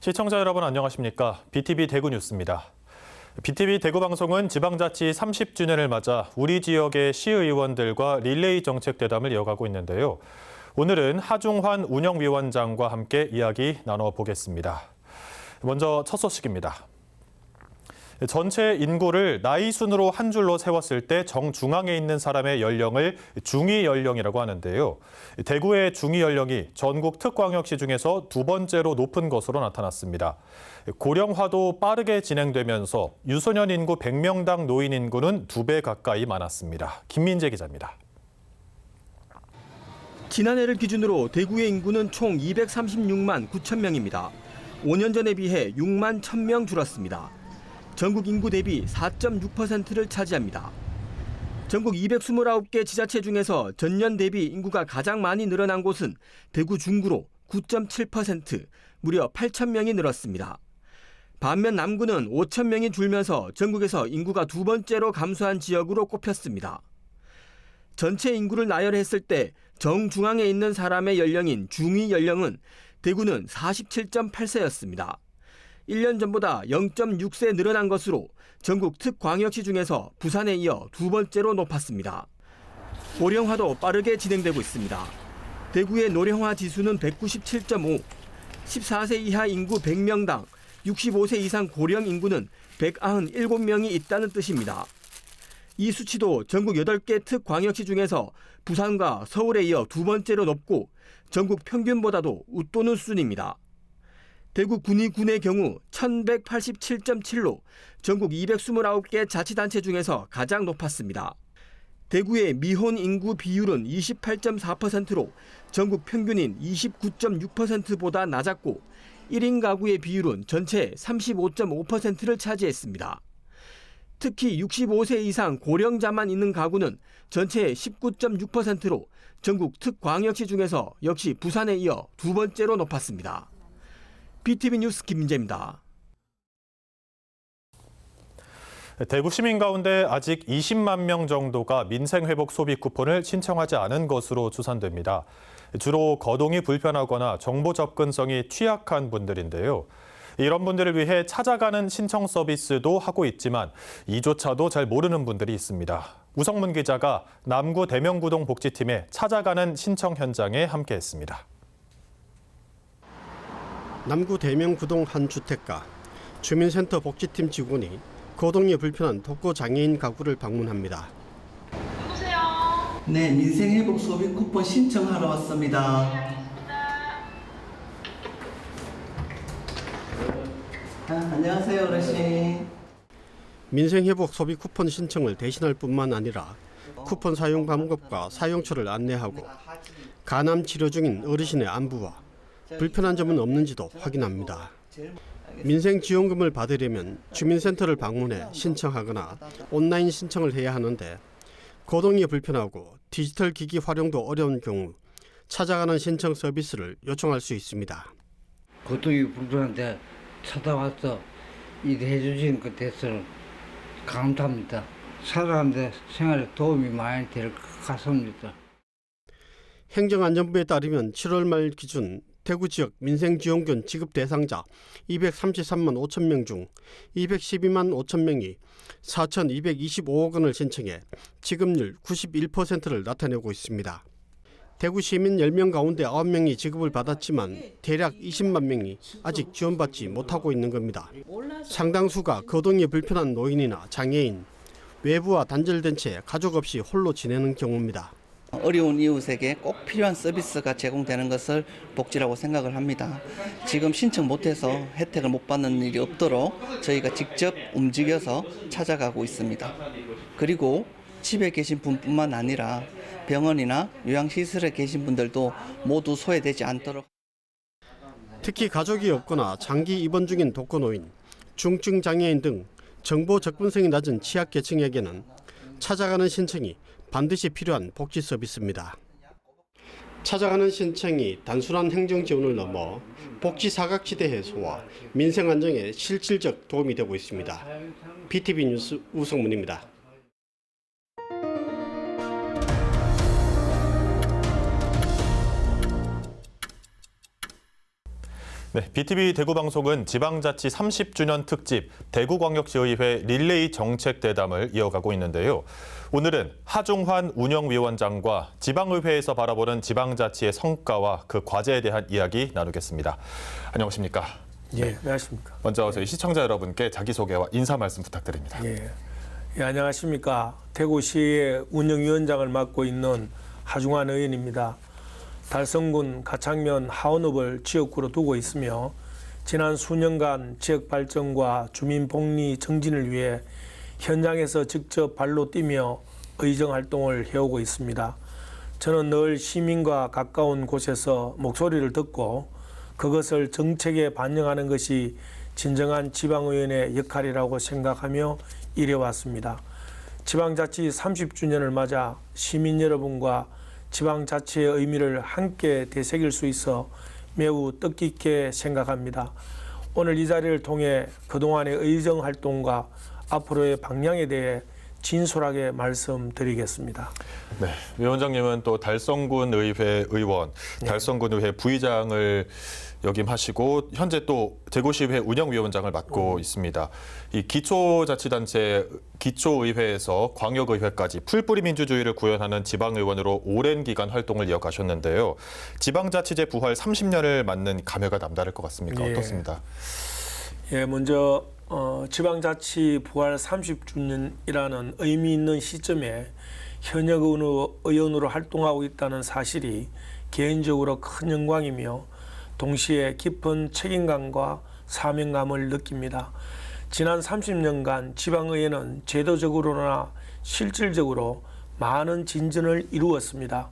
시청자 여러분 안녕하십니까? BTV 대구 뉴스입니다. BTV 대구 방송은 지방자치 30주년을 맞아 우리 지역의 시의원들과 릴레이 정책 대담을 이어가고 있는데요. 오늘은 하중환 운영위원장과 함께 이야기 나눠보겠습니다. 먼저 첫 소식입니다. 전체 인구를 나이 순으로 한 줄로 세웠을 때 정중앙에 있는 사람의 연령을 중위 연령이라고 하는데요. 대구의 중위 연령이 전국 특광역시 중에서 두 번째로 높은 것으로 나타났습니다. 고령화도 빠르게 진행되면서 유소년 인구 100명당 노인 인구는 2배 가까이 많았습니다. 김민재 기자입니다. 지난해를 기준으로 대구의 인구는 총 236만 9천 명입니다. 5년 전에 비해 6만 1,000명 줄었습니다. 전국 인구 대비 4.6%를 차지합니다. 전국 229개 지자체 중에서 전년 대비 인구가 가장 많이 늘어난 곳은 대구 중구로 9.7%, 무려 8,000명이 늘었습니다. 반면 남구는 5,000명이 줄면서 전국에서 인구가 두 번째로 감소한 지역으로 꼽혔습니다. 전체 인구를 나열했을 때 정중앙에 있는 사람의 연령인 중위 연령은 대구는 47.8세였습니다. 1년 전보다 0.6세 늘어난 것으로 전국 특광역시 중에서 부산에 이어 두 번째로 높았습니다. 고령화도 빠르게 진행되고 있습니다. 대구의 노령화 지수는 197.5, 14세 이하 인구 100명당 65세 이상 고령 인구는 197명이 있다는 뜻입니다. 이 수치도 전국 8개 특광역시 중에서 부산과 서울에 이어 두 번째로 높고 전국 평균보다도 웃도는 수준입니다. 대구 군위군의 경우 1187.7로 전국 229개 자치단체 중에서 가장 높았습니다. 대구의 미혼 인구 비율은 28.4%로 전국 평균인 29.6%보다 낮았고 1인 가구의 비율은 전체 35.5%를 차지했습니다. 특히 65세 이상 고령자만 있는 가구는 전체의 19.6%로 전국 특광역시 중에서 역시 부산에 이어 두 번째로 높았습니다. BTV 뉴스 김민재입니다. 대구 시민 가운데 아직 20만 명 정도가 민생회복 소비 쿠폰을 신청하지 않은 것으로 추산됩니다. 주로 거동이 불편하거나 정보 접근성이 취약한 분들인데요. 이런 분들을 위해 찾아가는 신청 서비스도 하고 있지만 이조차도 잘 모르는 분들이 있습니다. 우성문 기자가 남구 대명구동 복지팀의 찾아가는 신청 현장에 함께했습니다. 남구 대명구동 한 주택가, 주민센터 복지팀 직원이 거동이 불편한 독거장애인 가구를 방문합니다. 누구세요? 네, 민생회복 소비 쿠폰 신청하러 왔습니다. 안녕하세요, 어르신. 민생회복 소비 쿠폰 신청을 대신할 뿐만 아니라 쿠폰 사용 방법과 사용처를 안내하고 간암 치료 중인 어르신의 안부와 불편한 점은 없는지도 확인합니다. 민생지원금을 받으려면 주민센터를 방문해 신청하거나 온라인 신청을 해야 하는데 거동이 불편하고 디지털 기기 활용도 어려운 경우 찾아가는 신청 서비스를 요청할 수 있습니다. 거동이 불편한데 찾아와서 일해 주신 것 대해서 감사합니다. 살아가는데 생활에 도움이 많이 될 것 같습니다. 행정안전부에 따르면 7월 말 기준 대구 지역 민생지원금 지급 대상자 233만 5천 명 중 212만 5천 명이 4,225억 원을 신청해 지급률 91%를 나타내고 있습니다. 대구 시민 10명 가운데 9명이 지급을 받았지만 대략 20만 명이 아직 지원받지 못하고 있는 겁니다. 상당수가 거동이 불편한 노인이나 장애인, 외부와 단절된 채 가족 없이 홀로 지내는 경우입니다. 어려운 이웃에게 꼭 필요한 서비스가 제공되는 것을 복지라고 생각을 합니다. 지금 신청 못해서 혜택을 못 받는 일이 없도록 저희가 직접 움직여서 찾아가고 있습니다. 그리고 집에 계신 분뿐만 아니라 병원이나 요양시설에 계신 분들도 모두 소외되지 않도록. 특히 가족이 없거나 장기 입원 중인 독거노인, 중증 장애인 등 정보 접근성이 낮은 취약계층에게는 찾아가는 신청이 반드시 필요한 복지 서비스입니다. 찾아가는 신청이 단순한 행정 지원을 넘어 복지 사각지대 해소와 민생 안정에 실질적 도움이 되고 있습니다. BTV 뉴스 우성문입니다. 네, BTV 대구 방송은 지방자치 30주년 특집 대구광역시의회 릴레이 정책대담을 이어가고 있는데요. 오늘은 하중환 운영위원장과 지방의회에서 바라보는 지방자치의 성과와 그 과제에 대한 이야기 나누겠습니다. 안녕하십니까? 예, 안녕하십니까? 먼저 저희 시청자 여러분께 자기소개와 인사 말씀 부탁드립니다. 예, 안녕하십니까? 대구시의 운영위원장을 맡고 있는 하중환 의원입니다. 달성군 가창면 하원읍을 지역구로 두고 있으며 지난 수년간 지역 발전과 주민 복리 정진을 위해 현장에서 직접 발로 뛰며 의정 활동을 해오고 있습니다. 저는 늘 시민과 가까운 곳에서 목소리를 듣고 그것을 정책에 반영하는 것이 진정한 지방의원의 역할이라고 생각하며 일해왔습니다. 지방자치 30주년을 맞아 시민 여러분과 지방자치의 의미를 함께 되새길 수 있어 매우 뜻깊게 생각합니다. 오늘 이 자리를 통해 그동안의 의정 활동과 앞으로의 방향에 대해 진솔하게 말씀드리겠습니다. 네, 위원장님은 또 달성군 의회 의원, 달성군 의회 부의장을 역임하시고 현재 또 대구시의회 운영위원장을 맡고 있습니다. 이 기초자치단체 기초의회에서 광역의회까지 풀뿌리 민주주의를 구현하는 지방의원으로 오랜 기간 활동을 이어가셨는데요. 지방자치제 부활 30년을 맞는 감회가 남다를 것 같습니까? 어떻습니까? 예, 먼저 지방자치 부활 30주년이라는 의미 있는 시점에 현역 의원으로 활동하고 있다는 사실이 개인적으로 큰 영광이며 동시에 깊은 책임감과 사명감을 느낍니다. 지난 30년간 지방의회는 제도적으로나 실질적으로 많은 진전을 이루었습니다.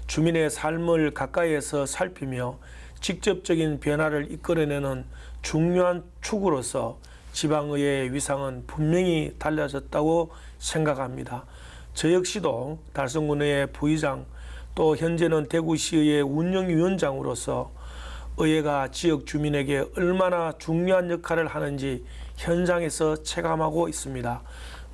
주민의 삶을 가까이에서 살피며 직접적인 변화를 이끌어내는 중요한 축으로서 지방의회의 위상은 분명히 달라졌다고 생각합니다. 저 역시도 달성군의회 부의장 또 현재는 대구시의회 운영위원장으로서 의회가 지역 주민에게 얼마나 중요한 역할을 하는지 현장에서 체감하고 있습니다.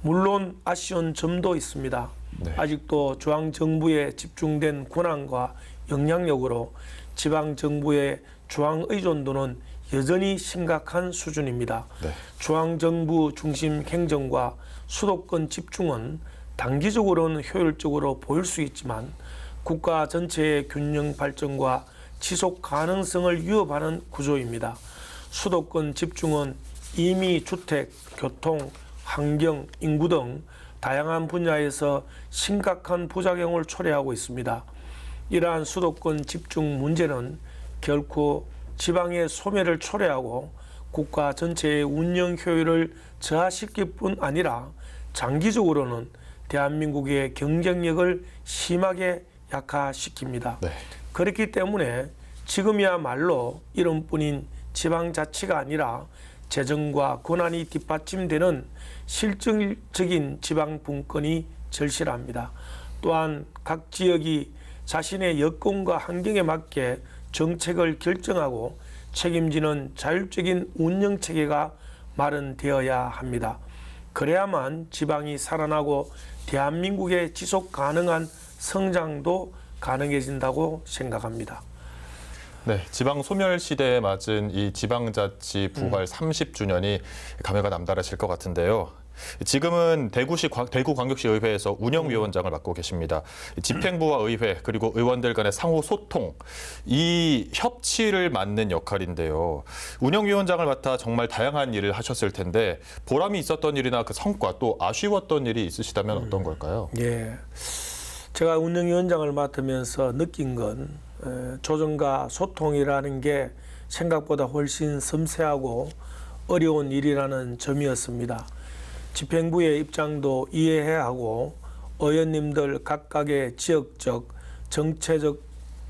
물론 아쉬운 점도 있습니다. 네. 아직도 중앙정부에 집중된 권한과 영향력으로 지방정부의 중앙의존도는 여전히 심각한 수준입니다. 네. 중앙정부 중심 행정과 수도권 집중은 단기적으로는 효율적으로 보일 수 있지만 국가 전체의 균형 발전과 지속 가능성을 위협하는 구조입니다. 수도권 집중은 이미 주택, 교통, 환경, 인구 등 다양한 분야에서 심각한 부작용을 초래하고 있습니다. 이러한 수도권 집중 문제는 결코 지방의 소멸을 초래하고 국가 전체의 운영 효율을 저하시킬 뿐 아니라 장기적으로는 대한민국의 경쟁력을 심하게 약화시킵니다. 네. 그렇기 때문에 지금이야말로 이름뿐인 지방자치가 아니라 재정과 권한이 뒷받침되는 실질적인 지방분권이 절실합니다. 또한 각 지역이 자신의 여건과 환경에 맞게 정책을 결정하고 책임지는 자율적인 운영체계가 마련되어야 합니다. 그래야만 지방이 살아나고 대한민국의 지속 가능한 성장도 가능해진다고 생각합니다. 네, 지방 소멸 시대에 맞은 이 지방자치 부활 30주년이 감회가 남다르실 것 같은데요. 지금은 대구광역시 의회에서 운영위원장을 맡고 계십니다. 집행부와 의회 그리고 의원들 간의 상호 소통, 이 협치를 맡는 역할인데요. 운영위원장을 맡아 정말 다양한 일을 하셨을 텐데 보람이 있었던 일이나 그 성과 또 아쉬웠던 일이 있으시다면 어떤 걸까요? 예, 제가 운영위원장을 맡으면서 느낀 건 조정과 소통이라는 게 생각보다 훨씬 섬세하고 어려운 일이라는 점이었습니다. 집행부의 입장도 이해해야 하고 의원님들 각각의 지역적, 정체적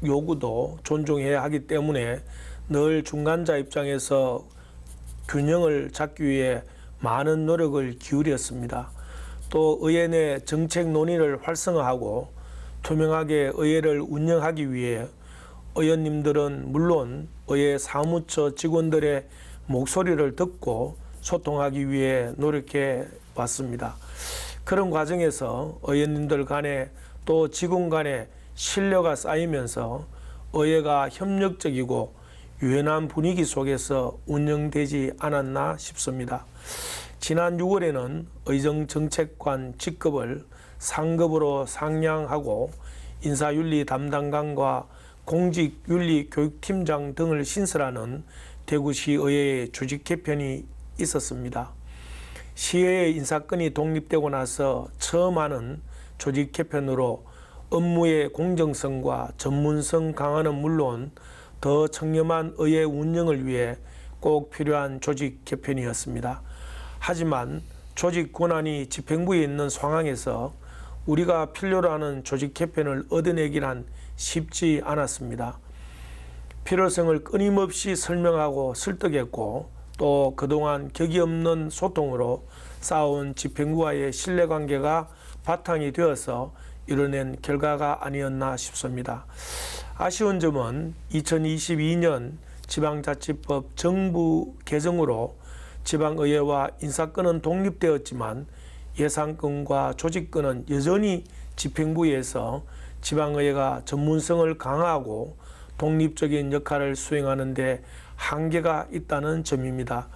요구도 존중해야 하기 때문에 늘 중간자 입장에서 균형을 잡기 위해 많은 노력을 기울였습니다. 또 의회 내 정책 논의를 활성화하고 투명하게 의회를 운영하기 위해 의원님들은 물론 의회 사무처 직원들의 목소리를 듣고 소통하기 위해 노력해 왔습니다. 그런 과정에서 의원님들 간에 또 직원 간에 신뢰가 쌓이면서 의회가 협력적이고 유연한 분위기 속에서 운영되지 않았나 싶습니다. 지난 6월에는 의정정책관 직급을 상급으로 상향하고 인사윤리 담당관과 공직윤리교육팀장 등을 신설하는 대구시의회의 조직 개편이 있었습니다. 시의회 인사권이 독립되고 나서 처음 하는 조직 개편으로 업무의 공정성과 전문성 강화는 물론 더 청렴한 의회 운영을 위해 꼭 필요한 조직 개편이었습니다. 하지만 조직 권한이 집행부에 있는 상황에서 우리가 필요로 하는 조직 개편을 얻어내기란 쉽지 않았습니다. 필요성을 끊임없이 설명하고 설득했고 또 그동안 격이 없는 소통으로 쌓아온 집행부와의 신뢰관계가 바탕이 되어서 이뤄낸 결과가 아니었나 싶습니다. 아쉬운 점은 2022년 지방자치법 정부 개정으로 지방의회와 인사권은 독립되었지만 예산권과 조직권은 여전히 집행부에서 지방의회가 전문성을 강화하고 독립적인 역할을 수행하는 데 한계가 있다는 점입니다.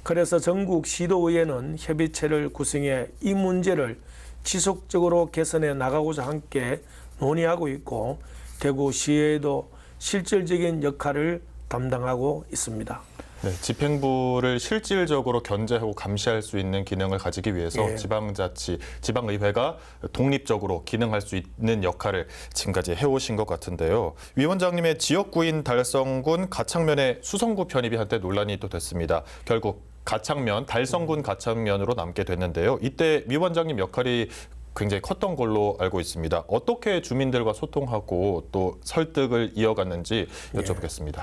그래서 전국 시도의회는 협의체를 구성해 이 문제를 지속적으로 개선해 나가고자 함께 논의하고 있고 대구시의회도 실질적인 역할을 담당하고 있습니다. 네, 집행부를 실질적으로 견제하고 감시할 수 있는 기능을 가지기 위해서 예. 지방자치, 지방의회가 독립적으로 기능할 수 있는 역할을 지금까지 해오신 것 같은데요. 위원장님의 지역구인 달성군 가창면의 수성구 편입이 한때 논란이 또 됐습니다. 결국 가창면, 달성군 가창면으로 남게 됐는데요. 이때 위원장님 역할이 굉장히 컸던 걸로 알고 있습니다. 어떻게 주민들과 소통하고 또 설득을 이어갔는지 여쭤보겠습니다.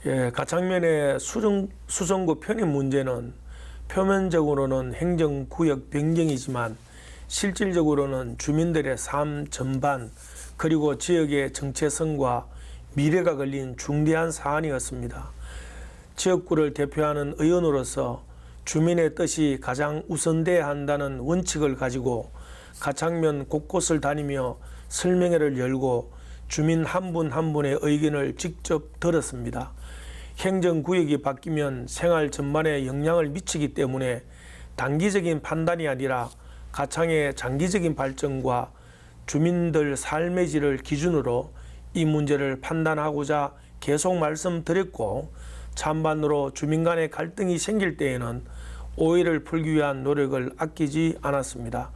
예, 가창면의 수성구 편입 문제는 표면적으로는 행정구역 변경이지만 실질적으로는 주민들의 삶 전반 그리고 지역의 정체성과 미래가 걸린 중대한 사안이었습니다. 지역구를 대표하는 의원으로서 주민의 뜻이 가장 우선돼야 한다는 원칙을 가지고 가창면 곳곳을 다니며 설명회를 열고 주민 한 분 한 분의 의견을 직접 들었습니다. 행정구역이 바뀌면 생활 전반에 영향을 미치기 때문에 단기적인 판단이 아니라 가창의 장기적인 발전과 주민들 삶의 질을 기준으로 이 문제를 판단하고자 계속 말씀드렸고 찬반으로 주민 간의 갈등이 생길 때에는 오해를 풀기 위한 노력을 아끼지 않았습니다.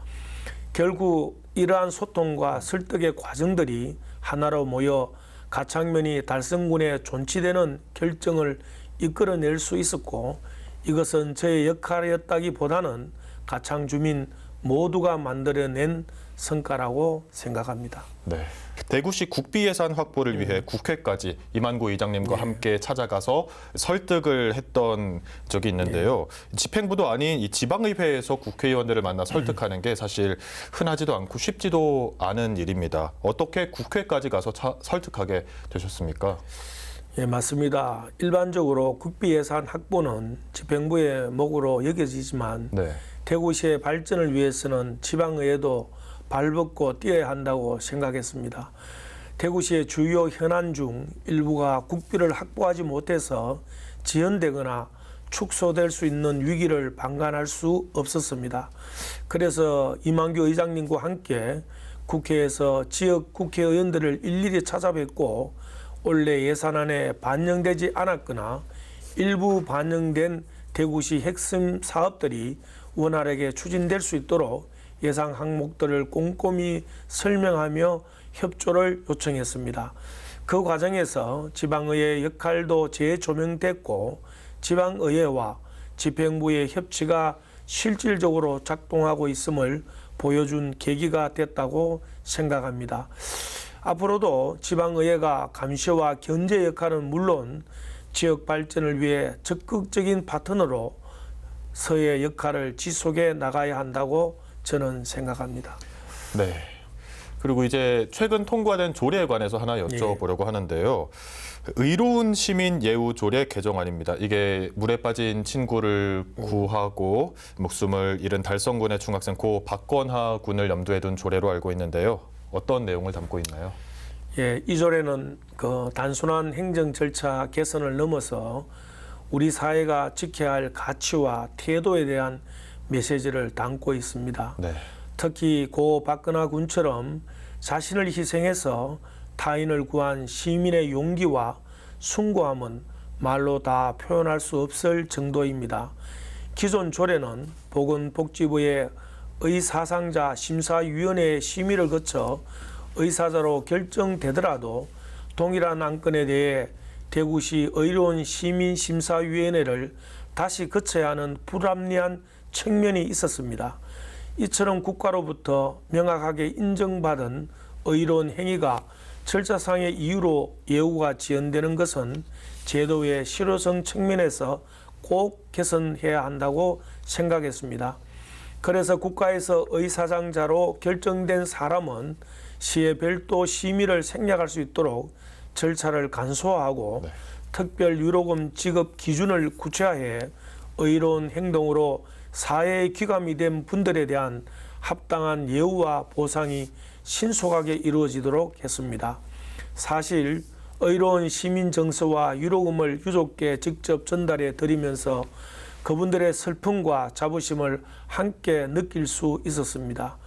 결국 이러한 소통과 설득의 과정들이 하나로 모여 가창면이 달성군에 존치되는 결정을 이끌어낼 수 있었고 이것은 저의 역할이었다기보다는 가창 주민 모두가 만들어낸 성과라고 생각합니다. 네. 대구시 국비 예산 확보를 위해 국회까지 이만구 의장님과 함께 찾아가서 설득을 했던 적이 있는데요. 집행부도 아닌 이 지방의회에서 국회의원들을 만나 설득하는 게 사실 흔하지도 않고 쉽지도 않은 일입니다. 어떻게 국회까지 가서 설득하게 되셨습니까? 예, 맞습니다. 일반적으로 국비 예산 확보는 집행부의 몫으로 여겨지지만 네. 대구시의 발전을 위해서는 지방의회도 발벗고 뛰어야 한다고 생각했습니다. 대구시의 주요 현안 중 일부가 국비를 확보하지 못해서 지연되거나 축소될 수 있는 위기를 방관할 수 없었습니다. 그래서 이만규 의장님과 함께 국회에서 지역 국회의원들을 일일이 찾아뵙고 올해 예산안에 반영되지 않았거나 일부 반영된 대구시 핵심 사업들이 원활하게 추진될 수 있도록 예산 항목들을 꼼꼼히 설명하며 협조를 요청했습니다. 그 과정에서 지방의회 역할도 재조명됐고 지방의회와 집행부의 협치가 실질적으로 작동하고 있음을 보여준 계기가 됐다고 생각합니다. 앞으로도 지방의회가 감시와 견제 역할은 물론 지역 발전을 위해 적극적인 파트너로 서의 역할을 지속해 나가야 한다고 저는 생각합니다. 네. 그리고 이제 최근 통과된 조례에 관해서 하나 여쭤보려고 하는데요. 의로운 시민 예우 조례 개정안입니다. 이게 물에 빠진 친구를 구하고 목숨을 잃은 달성군의 중학생 고 박건하 군을 염두에 둔 조례로 알고 있는데요. 어떤 내용을 담고 있나요? 예, 이 조례는 그 단순한 행정 절차 개선을 넘어서 우리 사회가 지켜야 할 가치와 태도에 대한 메시지를 담고 있습니다. 네. 특히 고 박근하 군처럼 자신을 희생해서 타인을 구한 시민의 용기와 숭고함은 말로 다 표현할 수 없을 정도입니다. 기존 조례는 보건복지부의 의사상자 심사위원회의 심의를 거쳐 의사자로 결정되더라도 동일한 안건에 대해 대구시 의료원 시민심사위원회를 다시 거쳐야 하는 불합리한 측면이 있었습니다. 이처럼 국가로부터 명확하게 인정받은 의료원 행위가 절차상의 이유로 예우가 지연되는 것은 제도의 실효성 측면에서 꼭 개선해야 한다고 생각했습니다. 그래서 국가에서 의사상자로 결정된 사람은 시에 별도 심의를 생략할 수 있도록 절차를 간소화하고 특별 유로금 지급 기준을 구체화해 의로운 행동으로 사회의 귀감이 된 분들에 대한 합당한 예우와 보상이 신속하게 이루어지도록 했습니다. 사실 의로운 시민 정서와 유로금을 유족께 직접 전달해 드리면서 그분들의 슬픔과 자부심을 함께 느낄 수 있었습니다.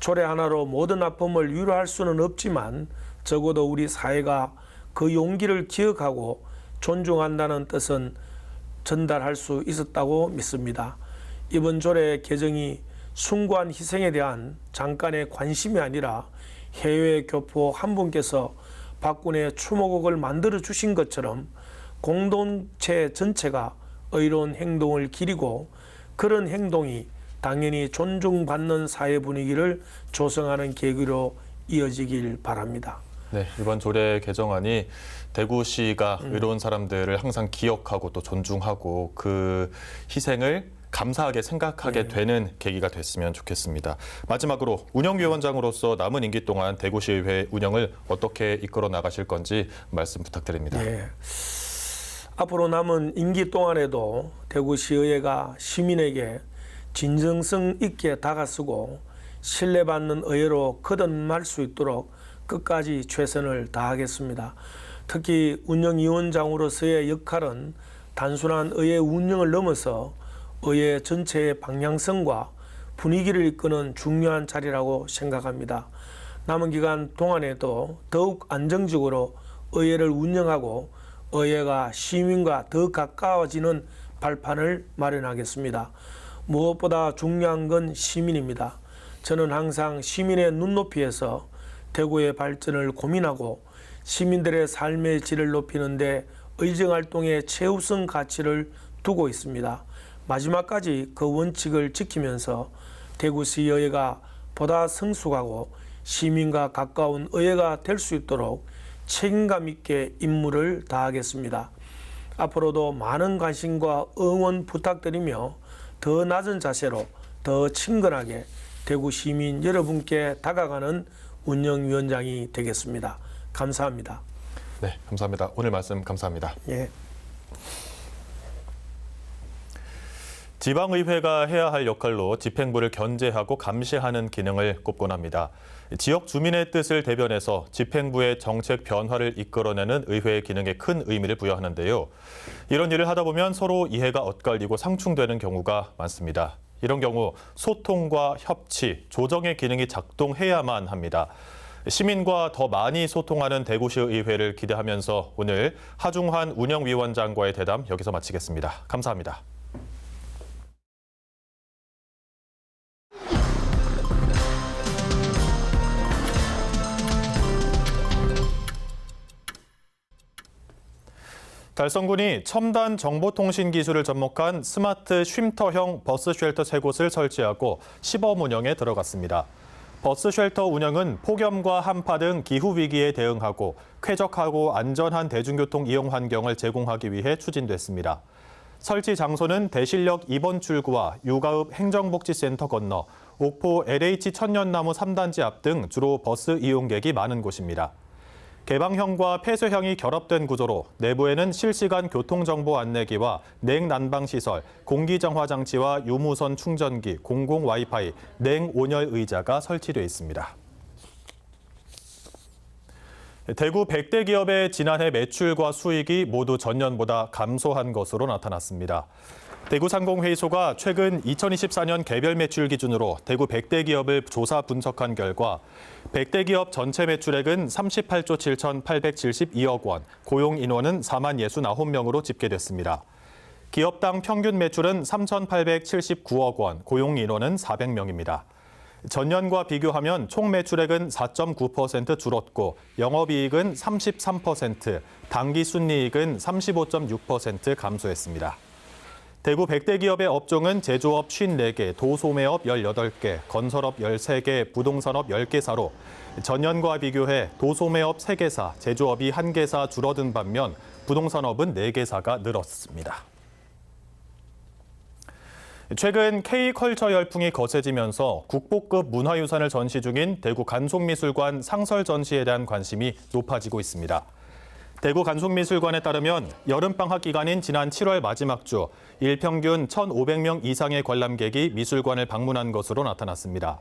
조례 하나로 모든 아픔을 위로할 수는 없지만 적어도 우리 사회가 그 용기를 기억하고 존중한다는 뜻은 전달할 수 있었다고 믿습니다. 이번 조례 개정이 숭고한 희생에 대한 잠깐의 관심이 아니라 해외 교포 한 분께서 박군의 추모곡을 만들어 주신 것처럼 공동체 전체가 의로운 행동을 기리고 그런 행동이 당연히 존중받는 사회 분위기를 조성하는 계기로 이어지길 바랍니다. 네, 이번 조례 개정안이 대구시가 의로운 사람들을 항상 기억하고 또 존중하고 그 희생을 감사하게 생각하게 되는 계기가 됐으면 좋겠습니다. 마지막으로 운영위원장으로서 남은 임기 동안 대구시의회 운영을 어떻게 이끌어 나가실 건지 말씀 부탁드립니다. 네. 앞으로 남은 임기 동안에도 대구시의회가 시민에게 진정성 있게 다가서고 신뢰받는 의회로 거듭날 수 있도록 끝까지 최선을 다하겠습니다. 특히 운영위원장으로서의 역할은 단순한 의회 운영을 넘어서 의회 전체의 방향성과 분위기를 이끄는 중요한 자리라고 생각합니다. 남은 기간 동안에도 더욱 안정적으로 의회를 운영하고 의회가 시민과 더 가까워지는 발판을 마련하겠습니다. 무엇보다 중요한 건 시민입니다. 저는 항상 시민의 눈높이에서 대구의 발전을 고민하고 시민들의 삶의 질을 높이는 데 의정활동의 최우선 가치를 두고 있습니다. 마지막까지 그 원칙을 지키면서 대구시의회가 보다 성숙하고 시민과 가까운 의회가 될 수 있도록 책임감 있게 임무를 다하겠습니다. 앞으로도 많은 관심과 응원 부탁드리며 더 낮은 자세로 더 친근하게 대구 시민 여러분께 다가가는 운영위원장이 되겠습니다. 감사합니다. 네, 감사합니다. 오늘 말씀 감사합니다. 예. 지방의회가 해야 할 역할로 집행부를 견제하고 감시하는 기능을 꼽곤 합니다. 지역 주민의 뜻을 대변해서 집행부의 정책 변화를 이끌어내는 의회의 기능에 큰 의미를 부여하는데요. 이런 일을 하다 보면 서로 이해가 엇갈리고 상충되는 경우가 많습니다. 이런 경우 소통과 협치, 조정의 기능이 작동해야만 합니다. 시민과 더 많이 소통하는 대구시 의회를 기대하면서 오늘 하중환 운영위원장과의 대담 여기서 마치겠습니다. 감사합니다. 달성군이 첨단 정보통신 기술을 접목한 스마트 쉼터형 버스 쉘터 3곳을 설치하고 시범 운영에 들어갔습니다. 버스 쉘터 운영은 폭염과 한파 등 기후 위기에 대응하고 쾌적하고 안전한 대중교통 이용 환경을 제공하기 위해 추진됐습니다. 설치 장소는 대실역 2번 출구와 유가읍 행정복지센터 건너 옥포 LH 천년나무 3단지 앞 등 주로 버스 이용객이 많은 곳입니다. 개방형과 폐쇄형이 결합된 구조로 내부에는 실시간 교통정보 안내기와 냉난방시설, 공기정화장치와 유무선 충전기, 공공 와이파이, 냉온열 의자가 설치돼 있습니다. 대구 100대 기업의 지난해 매출과 수익이 모두 전년보다 감소한 것으로 나타났습니다. 대구상공회의소가 최근 2024년 개별 매출 기준으로 대구 100대 기업을 조사 분석한 결과 100대 기업 전체 매출액은 38조 7,872억 원, 고용 인원은 40,069명으로 집계됐습니다. 기업당 평균 매출은 3,879억 원, 고용 인원은 400명입니다. 전년과 비교하면 총 매출액은 4.9% 줄었고 영업이익은 33%, 당기순이익은 35.6% 감소했습니다. 대구 100대 기업의 업종은 제조업 54개, 도소매업 18개, 건설업 13개, 부동산업 10개사로 전년과 비교해 도소매업 3개사, 제조업이 1개사 줄어든 반면 부동산업은 4개사가 늘었습니다. 최근 K컬처 열풍이 거세지면서 국보급 문화유산을 전시 중인 대구 간송미술관 상설 전시에 대한 관심이 높아지고 있습니다. 대구 간송미술관에 따르면 여름방학 기간인 지난 7월 마지막 주 일평균 1,500명 이상의 관람객이 미술관을 방문한 것으로 나타났습니다.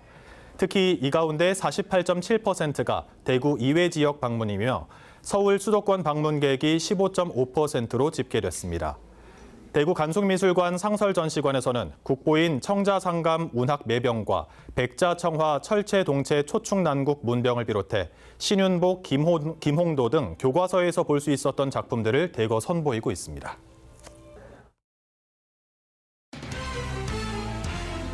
특히 이 가운데 48.7%가 대구 이외 지역 방문이며 서울 수도권 방문객이 15.5%로 집계됐습니다. 대구 간송미술관 상설전시관에서는 국보인 청자상감 운학매병과 백자청화 철체동체 초충난국 문병을 비롯해 신윤복, 김홍도 등 교과서에서 볼 수 있었던 작품들을 대거 선보이고 있습니다.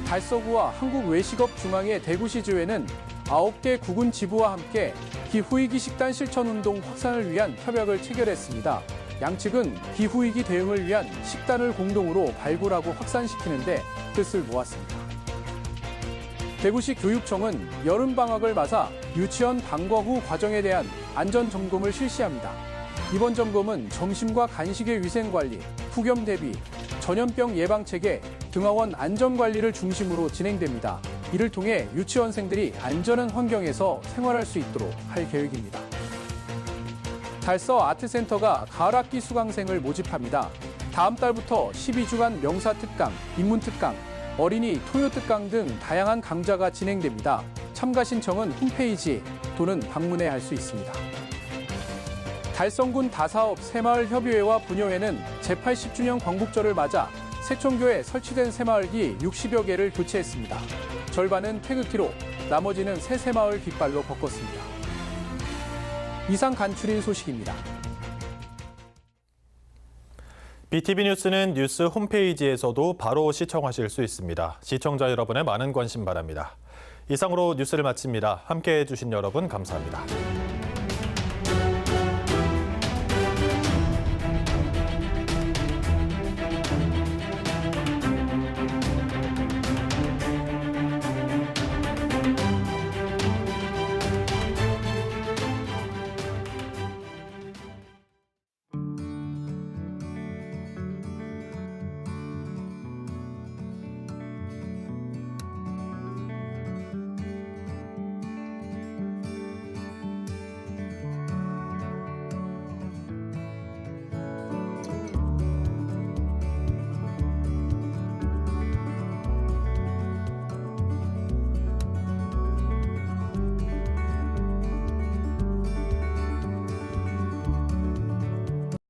달서구와 한국외식업중앙회 대구시주회는 9개 구군 지부와 함께 기후위기 식단 실천운동 확산을 위한 협약을 체결했습니다. 양측은 기후위기 대응을 위한 식단을 공동으로 발굴하고 확산시키는 데 뜻을 모았습니다. 대구시 교육청은 여름방학을 맞아 유치원 방과 후 과정에 대한 안전점검을 실시합니다. 이번 점검은 점심과 간식의 위생관리, 폭염 대비, 전염병 예방체계, 등하원 안전관리를 중심으로 진행됩니다. 이를 통해 유치원생들이 안전한 환경에서 생활할 수 있도록 할 계획입니다. 달서 아트센터가 가을학기 수강생을 모집합니다. 다음 달부터 12주간 명사특강, 인문특강, 어린이 토요특강 등 다양한 강좌가 진행됩니다. 참가 신청은 홈페이지 또는 방문해 할 수 있습니다. 달성군 다사업 새마을협의회와 부녀회는 제80주년 광복절을 맞아 새총교에 설치된 새마을기 60여 개를 교체했습니다. 절반은 태극기로, 나머지는 새 새마을 깃발로 바꿨습니다. 이상 간추린 소식입니다. BTV 뉴스는 뉴스 홈페이지에서도 바로 시청하실 수 있습니다. 시청자 여러분의 많은 관심 바랍니다. 이상으로 뉴스를 마칩니다. 함께해 주신 여러분 감사합니다.